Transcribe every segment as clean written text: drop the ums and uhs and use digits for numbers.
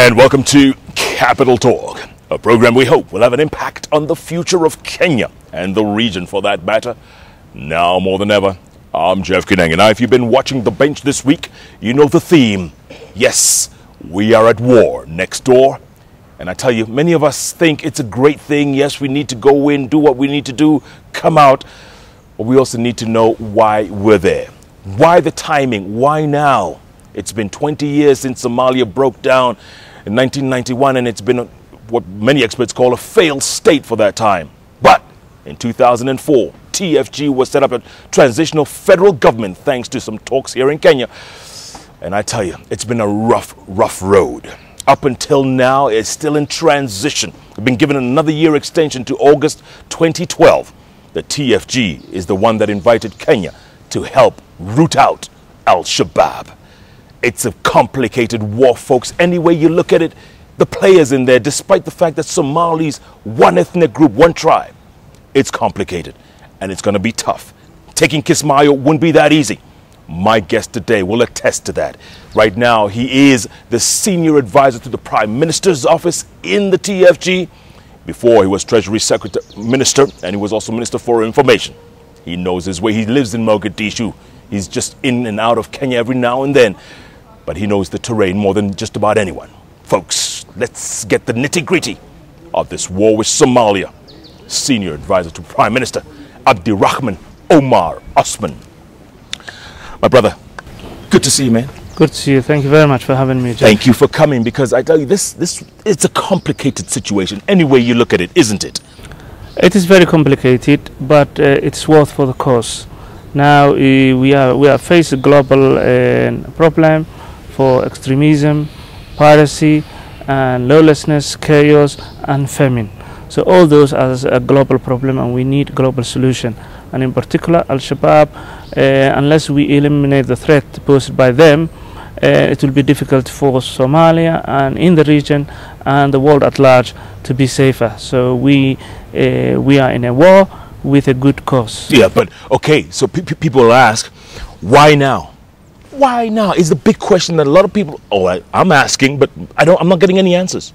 And welcome to Capital Talk, a program we hope will have an impact on the future of Kenya and the region for that matter. Now more than ever, I'm K24 Eng. And now if you've been watching The Bench this week, you know the theme. Yes, we are at war next door. And I tell you, many of us think it's a great thing. Yes, we need to go in, do what we need to do, come out. But we also need to know why we're there. Why the timing? Why now? It's been 20 years since Somalia broke down in 1991, and it's been what many experts call a failed state for that time. But in 2004, TFG was set up a transitional federal government thanks to some talks here in Kenya. And I tell you, it's been a rough road. Up until now, it's still in transition. We've been given another year extension to August 2012. The TFG is the one that invited Kenya to help root out Al-Shabaab. It's a complicated war, folks. Any way you look at it, the players in there, despite the fact that Somali's one ethnic group, one tribe, it's complicated and it's going to be tough. Taking Kismayo wouldn't be that easy. My guest today will attest to that. Right now, he is the senior advisor to the Prime Minister's office in the TFG. Before, he was Treasury Secretary, Minister, and he was also Minister for Information. He knows his way. He lives in Mogadishu. He's just in and out of Kenya every now and then. But he knows the terrain more than just about anyone. Folks, let's get the nitty-gritty of this war with Somalia. Senior advisor to Prime Minister Abdirahman Omar Osman. My brother, good to see you, man. Good to see you. Thank you very much for having me, Jeff. Thank you for coming, because I tell you, this it's a complicated situation. Any way you look at it, isn't it? It is very complicated, but it's worth for the cause. Now we are facing a global problem for extremism, piracy, and lawlessness, chaos, and famine. So all those are a global problem, and we need global solution. And in particular, Al-Shabaab, unless we eliminate the threat posed by them, it will be difficult for Somalia and in the region and the world at large to be safer. So we are in a war with a good cause. Yeah, but okay, so people will ask, why now? Why now is the big question that a lot of people, I'm asking, but I'm not getting any answers.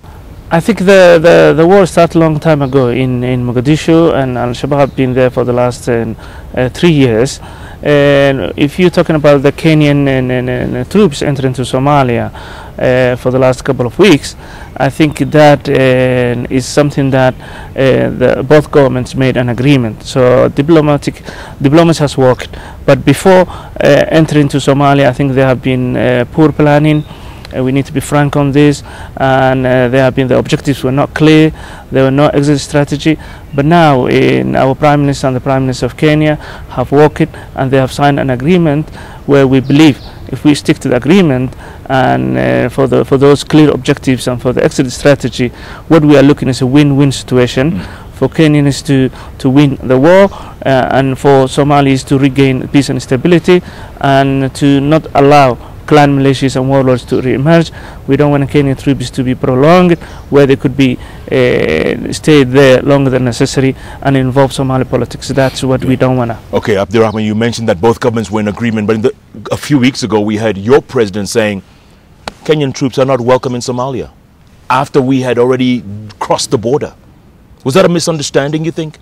I think the war started a long time ago in Mogadishu, and Al-Shabaab have been there for the last 3 years. And if you're talking about the Kenyan troops entering into Somalia for the last couple of weeks, I think that is something that both governments made an agreement. So diplomacy has worked. But before entering into Somalia, I think there have been poor planning. We need to be frank on this, and the objectives were not clear. There were no exit strategy. But now, our Prime Minister and the Prime Minister of Kenya have worked, and they have signed an agreement where we believe if we stick to the agreement and for those clear objectives and for the exit strategy, what we are looking is a win-win situation. For Kenyans to win the war, and for Somalis to regain peace and stability, and to not allow clan militias and warlords to re-emerge. We don't want Kenyan troops to be prolonged, where they could be stay there longer than necessary and involve Somali politics. That's what we don't want to. Okay, Abdirahman, you mentioned that both governments were in agreement, but a few weeks ago we heard your president saying Kenyan troops are not welcome in Somalia after we had already crossed the border. Was that a misunderstanding, you think?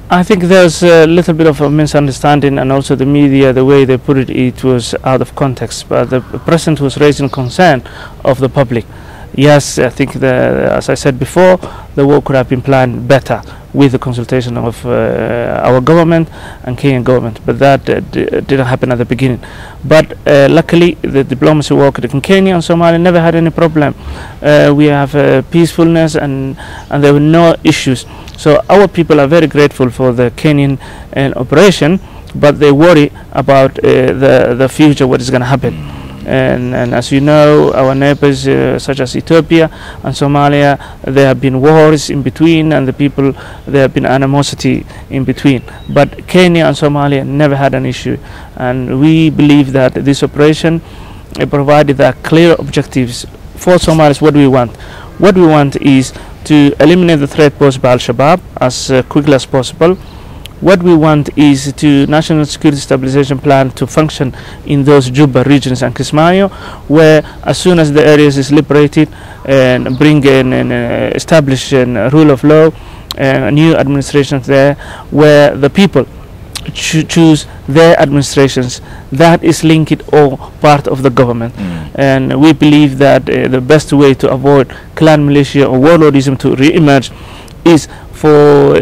I think there's a little bit of a misunderstanding, and also the media, the way they put it, it was out of context. But the president was raising concern of the public. Yes, I think, as I said before, the war could have been planned better with the consultation of our government and Kenyan government, but that didn't happen at the beginning. But luckily, the diplomacy worked in Kenya and Somalia never had any problem. We have peacefulness, and there were no issues. So our people are very grateful for the Kenyan operation, but they worry about the future, what is going to happen. And as you know, our neighbors such as Ethiopia and Somalia, there have been wars in between, and there have been animosity in between. But Kenya and Somalia never had an issue, and we believe that this operation provided the clear objectives for Somalis. What we want? What we want is to eliminate the threat posed by Al-Shabaab as quickly as possible, What we want is to national security stabilization plan to function in those Juba regions and Kismayo, where as soon as the areas is liberated and bring in and establish a rule of law and a new administration there, where the people choose their administrations that is linked or part of the government. And we believe that the best way to avoid clan militia or warlordism to re-emerge is for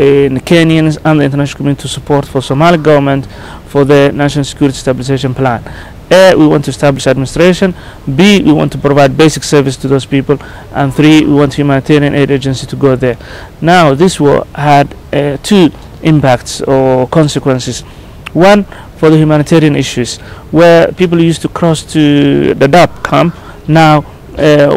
Kenyans and the international community to support for Somali government for the national security stabilization plan. A, we want to establish administration. B, we want to provide basic service to those people. And 3, we want humanitarian aid agency to go there. Now, this war had 2 impacts or consequences. One, for the humanitarian issues, where people used to cross to the Dab camp, now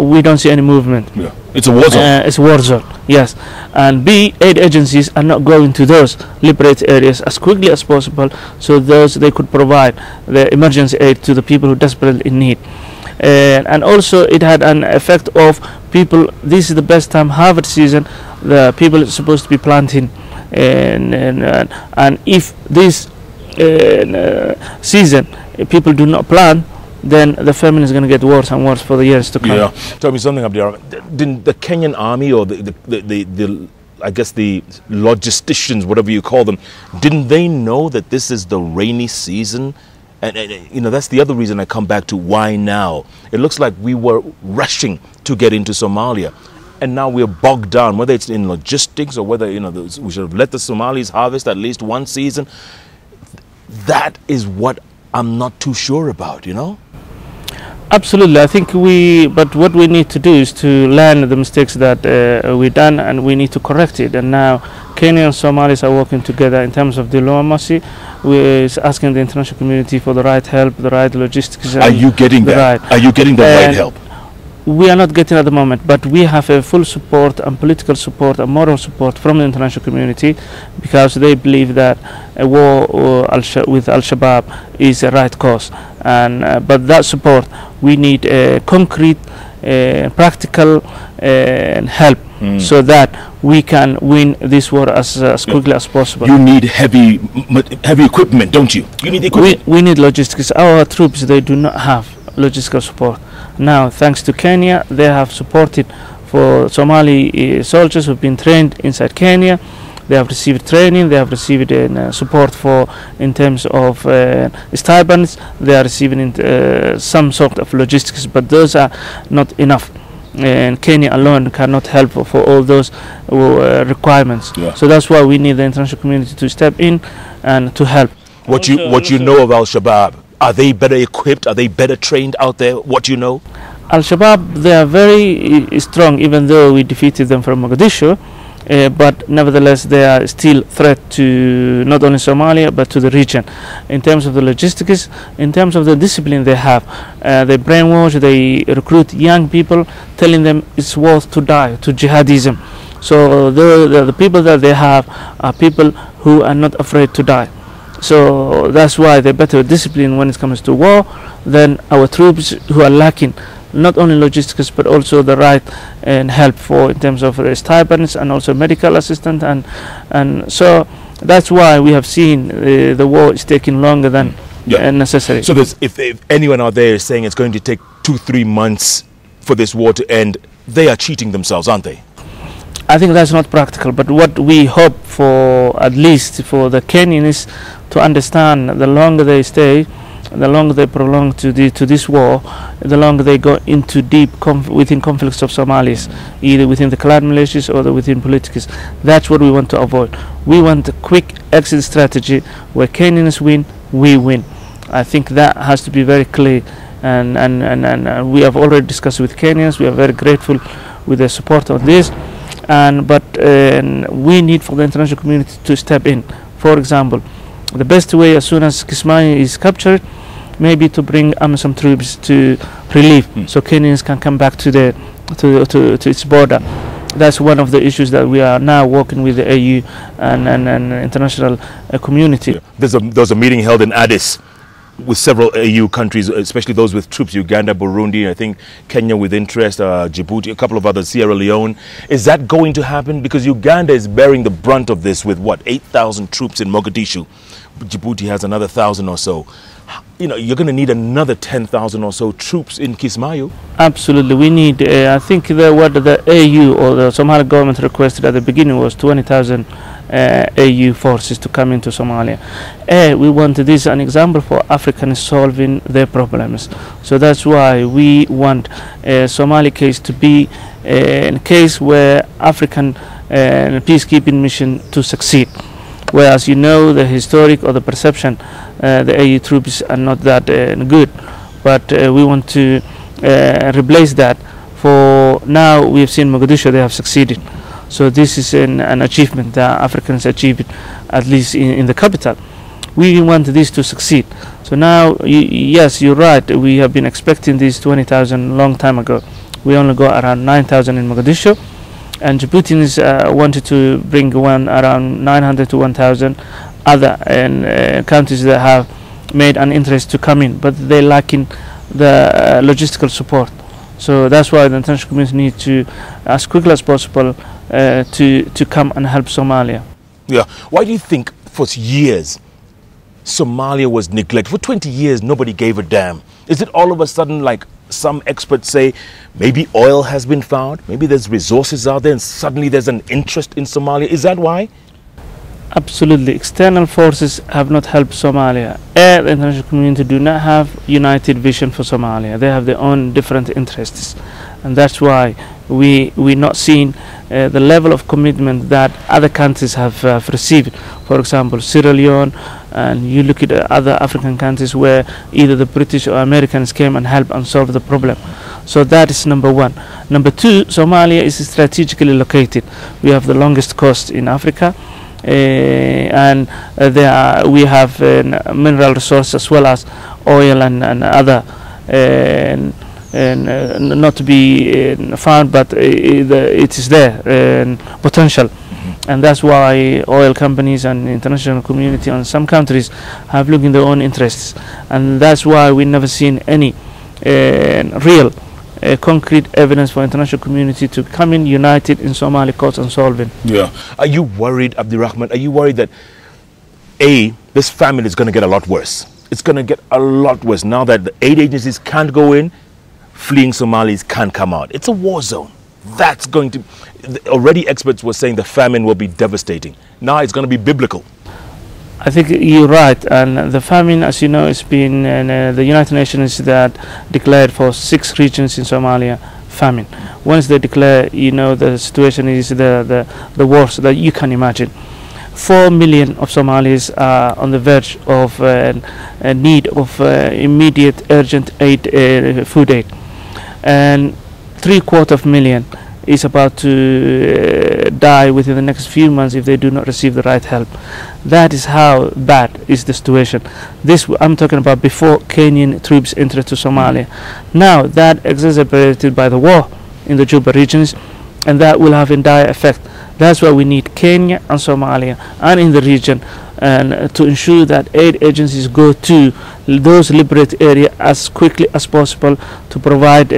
we don't see any movement. Yeah. It's a war zone. It's a war zone, yes. And B, aid agencies are not going to those liberated areas as quickly as possible, so those they could provide the emergency aid to the people who desperately in need. And also it had an effect of people. This is the best time, harvest season. The people are supposed to be planting, and if this season people do not plant, then the famine is going to get worse and worse for the years to come. Yeah. Tell me something, Abdirahman. Didn't the Kenyan army or the I guess the logisticians, whatever you call them, didn't they know that this is the rainy season? And you know, that's the other reason I come back to why now. It looks like we were rushing to get into Somalia, and now we're bogged down, whether it's in logistics or whether, you know, we should have let the Somalis harvest at least one season. That is what I'm not too sure about, you know? Absolutely. I think but what we need to do is to learn the mistakes that we done, and we need to correct it. And now Kenya and Somalis are working together in terms of diplomacy. We're asking the international community for the right help, the right logistics. Are you getting that? Are you getting the right help? We are not getting at the moment, but we have a full support and political support and moral support from the international community, because they believe that a war with Al-Shabaab is a right cause. And but that support, we need concrete, practical help, so that we can win this war as quickly as possible. You need heavy equipment, don't you? You need equipment. We need logistics. Our troops, they do not have logistical support. Now, thanks to Kenya, they have supported for Somali soldiers who've been trained inside Kenya. They have received training, they have received support in terms of stipends. They are receiving some sort of logistics, but those are not enough. And Kenya alone cannot help for all those requirements. Yeah. So that's why we need the international community to step in and to help. What you know of Al-Shabaab? Are they better equipped? Are they better trained out there? What do you know? Al-Shabaab, they are very strong, even though we defeated them from Mogadishu. But nevertheless, they are still a threat to not only Somalia but to the region. In terms of the logistics, in terms of the discipline they have, they brainwash, they recruit young people, telling them it's worth to die, to jihadism. So the people that they have are people who are not afraid to die. So that's why they're better disciplined when it comes to war than our troops, who are lacking not only logistics but also the right and help in terms of stipends and also medical assistance, and so that's why we have seen the war is taking longer than necessary. So if anyone out there is saying it's going to take 2-3 months for this war to end, they are cheating themselves, aren't they? I think that's not practical, but what we hope for, at least for the Kenyans, to understand, the longer they stay, the longer they prolong to this war, the longer they go into deep within conflicts of Somalis, either within the clan militias or within politics. That's what we want to avoid. We want a quick exit strategy where Kenyans win, we win. I think that has to be very clear, and we have already discussed with Kenyans. We are very grateful with their support on this. But we need for the international community to step in. For example, the best way, as soon as Kismayo is captured, maybe to bring some troops to relief, so Kenyans can come back to its border. That's one of the issues that we are now working with the AU and international community. Yeah. There's a meeting held in Addis with several AU countries, especially those with troops, Uganda, Burundi, I think Kenya with interest, Djibouti, a couple of others, Sierra Leone. Is that going to happen? Because Uganda is bearing the brunt of this with, what, 8,000 troops in Mogadishu. Djibouti has another 1,000 or so. You know, you're going to need another 10,000 or so troops in Kismayo. Absolutely. We need, I think what the AU or the Somali government requested at the beginning was 20,000 AU forces to come into Somalia. We want this an example for Africans solving their problems. So that's why we want a Somali case to be a case where African peacekeeping mission to succeed. Whereas, you know, the historic or the perception, the AU troops are not that good. But we want to replace that. For now, we have seen Mogadishu, they have succeeded. So this is an achievement that Africans achieved, at least in the capital. We want this to succeed. So now, yes, you're right. We have been expecting these 20,000 long time ago. We only got around 9,000 in Mogadishu. And Djiboutians wanted to bring one around 900 to 1,000 other countries that have made an interest to come in, but they're lacking the logistical support. So that's why the international community needs to, as quickly as possible, to come and help Somalia. Yeah. Why do you think for years Somalia was neglected? For 20 years, nobody gave a damn. Is it all of a sudden, like some experts say, maybe oil has been found, maybe there's resources out there and suddenly there's an interest in Somalia? Is that why? Absolutely. External forces have not helped Somalia. The international community do not have united vision for Somalia. They have their own different interests. And that's why we're not seeing the level of commitment that other countries have received. For example, Sierra Leone, and you look at other African countries where either the British or Americans came and helped and solved the problem. So that is number one. Number two, Somalia is strategically located. We have the longest coast in Africa. And we have mineral resources as well as oil and other not to be found, but it is there, potential. And that's why oil companies and international community and some countries have looked in their own interests. And that's why we've never seen any real concrete evidence for international community to come in united in Somali cause and solving. Yeah. Are you worried, Abdirahman? Are you worried that this famine is going to get a lot worse? It's going to get a lot worse now that the aid agencies can't go in, fleeing Somalis can't come out. It's a war zone. That's going to... Already experts were saying the famine will be devastating. Now it's going to be biblical. I think you're right, and the famine, as you know, has been the United Nations that declared for 6 regions in Somalia famine. Once they declare, you know, the situation is the worst that you can imagine. 4 million of Somalis are on the verge of a need of immediate, urgent aid, food aid, and 750,000 is about to die within the next few months if they do not receive the right help. That is how bad is the situation. This I'm talking about before Kenyan troops entered to Somalia. Now that exacerbated by the war in the Juba regions, and that will have a dire effect. That's why we need Kenya and Somalia and in the region and to ensure that aid agencies go to those liberated areas as quickly as possible to provide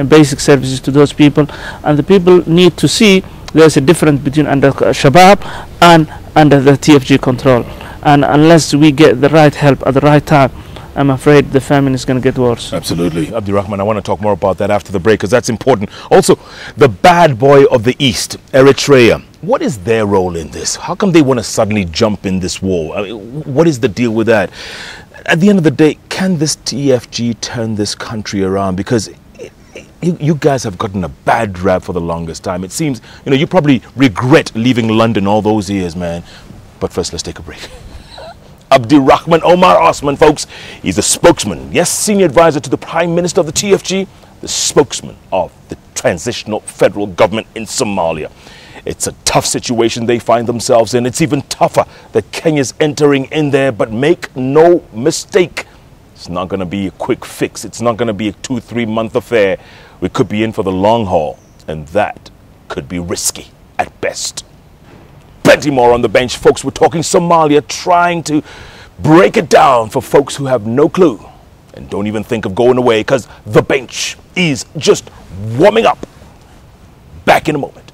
basic services to those people. And the people need to see there's a difference between under Shabab and under the TFG control. And unless we get the right help at the right time, I'm afraid the famine is going to get worse. Absolutely. Abdirahman, I want to talk more about that after the break because that's important. Also, the bad boy of the East, Eritrea. What is their role in this? How come they want to suddenly jump in this war? I mean, what is the deal with that? At the end of the day, can this TFG turn this country around? Because you guys have gotten a bad rap for the longest time. It seems, you know, you probably regret leaving London all those years, man. But first, let's take a break. Abdirahman Omar Osman, folks. He's the spokesman, yes, senior advisor to the Prime Minister of the TFG, the spokesman of the transitional federal government in Somalia. It's a tough situation they find themselves in. It's even tougher that Kenya's entering in there, but make no mistake, it's not going to be a quick fix. It's not going to be a 2-3 month affair. We could be in for the long haul, and that could be risky at best. Plenty more on the bench, folks. We're talking Somalia trying to break it down for folks who have no clue and don't even think of going away, because the bench is just warming up. Back in a moment.